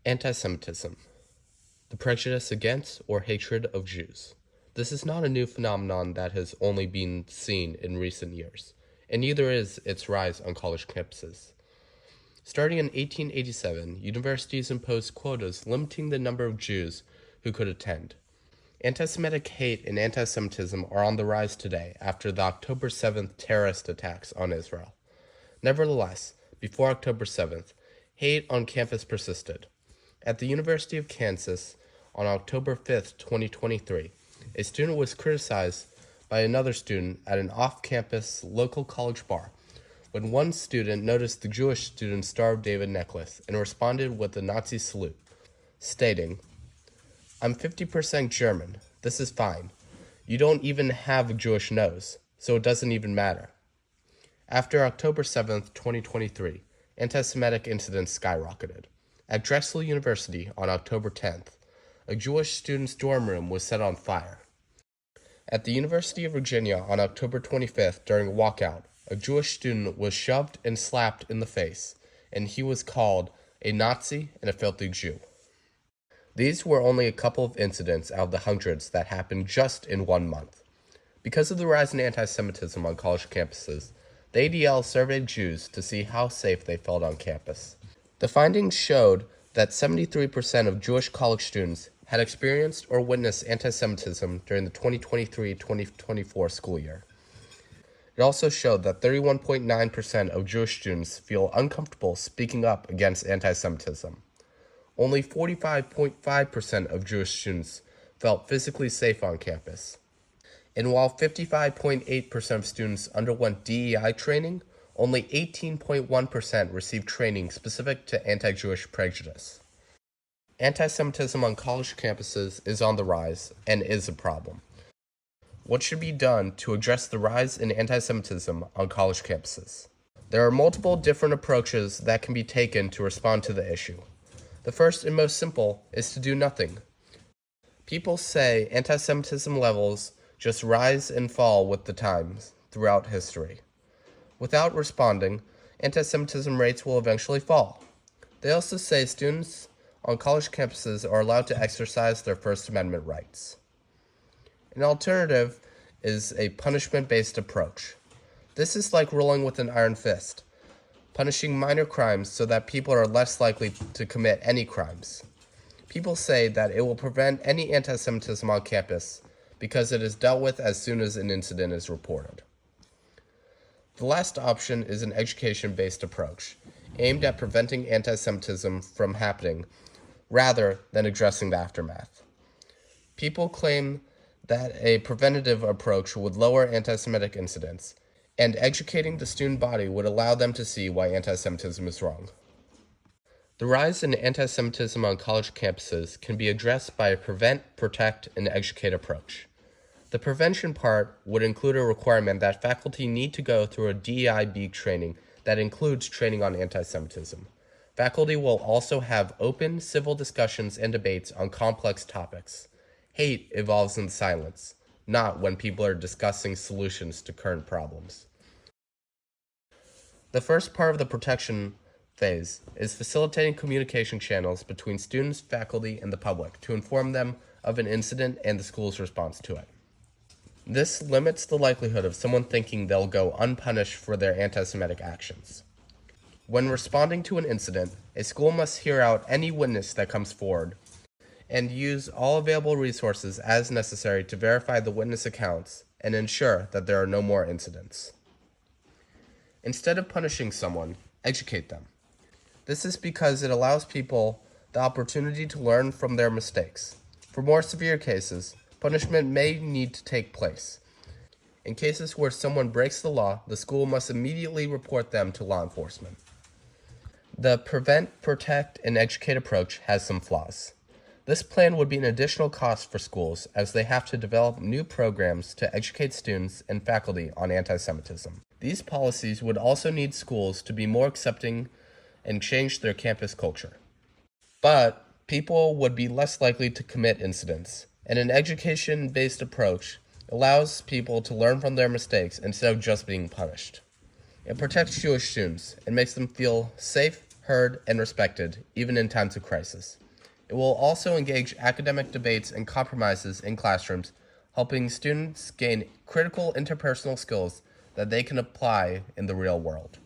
Antisemitism, the prejudice against or hatred of Jews. This is not a new phenomenon that has only been seen in recent years, and neither is its rise on college campuses. Starting in 1887, universities imposed quotas limiting the number of Jews who could attend. Anti-Semitic hate and anti-Semitism are on the rise today after the October 7th terrorist attacks on Israel. Nevertheless, before October 7th, hate on campus persisted. At the University of Kansas, on October 5th, 2023, a student was criticized by another student at an off-campus local college bar when one student noticed the Jewish student's Star of David necklace and responded with a Nazi salute, stating, "I'm 50% German. This is fine. You don't even have a Jewish nose, so it doesn't even matter." After October 7th, 2023, anti-Semitic incidents skyrocketed. At Drexel University on October 10th, a Jewish student's dorm room was set on fire. At the University of Virginia on October 25th, during a walkout, a Jewish student was shoved and slapped in the face, and he was called a Nazi and a filthy Jew. These were only a couple of incidents out of the hundreds that happened just in 1 month. Because of the rise in anti-Semitism on college campuses, the ADL surveyed Jews to see how safe they felt on campus. The findings showed that 73% of Jewish college students had experienced or witnessed anti-Semitism during the 2023-2024 school year. It also showed that 31.9% of Jewish students feel uncomfortable speaking up against anti-Semitism. Only 45.5% of Jewish students felt physically safe on campus. And while 55.8% of students underwent DEI training, only 18.1% received training specific to anti-Jewish prejudice. Anti-Semitism on college campuses is on the rise and is a problem. What should be done to address the rise in anti-Semitism on college campuses? There are multiple different approaches that can be taken to respond to the issue. The first and most simple is to do nothing. People say anti-Semitism levels just rise and fall with the times throughout history. Without responding, anti-Semitism rates will eventually fall. They also say students on college campuses are allowed to exercise their First Amendment rights. An alternative is a punishment-based approach. This is like ruling with an iron fist, punishing minor crimes so that people are less likely to commit any crimes. People say that it will prevent any anti-Semitism on campus because it is dealt with as soon as an incident is reported. The last option is an education-based approach, aimed at preventing anti-Semitism from happening rather than addressing the aftermath. People claim that a preventative approach would lower anti-Semitic incidents, and educating the student body would allow them to see why anti-Semitism is wrong. The rise in anti-Semitism on college campuses can be addressed by a prevent, protect, and educate approach. The prevention part would include a requirement that faculty need to go through a DEIB training that includes training on anti-Semitism. Faculty will also have open, civil discussions and debates on complex topics. Hate evolves in silence, not when people are discussing solutions to current problems. The first part of the protection phase is facilitating communication channels between students, faculty, and the public to inform them of an incident and the school's response to it. This limits the likelihood of someone thinking they'll go unpunished for their anti-Semitic actions. When responding to an incident, a school must hear out any witness that comes forward and use all available resources as necessary to verify the witness accounts and ensure that there are no more incidents. Instead of punishing someone, educate them. This is because it allows people the opportunity to learn from their mistakes. For more severe cases, punishment may need to take place. In cases where someone breaks the law, the school must immediately report them to law enforcement. The prevent, protect, and educate approach has some flaws. This plan would be an additional cost for schools as they have to develop new programs to educate students and faculty on anti-Semitism. These policies would also need schools to be more accepting and change their campus culture. But people would be less likely to commit incidents, and an education-based approach allows people to learn from their mistakes instead of just being punished. It protects Jewish students and makes them feel safe, heard, and respected, even in times of crisis. It will also engage academic debates and compromises in classrooms, helping students gain critical interpersonal skills that they can apply in the real world.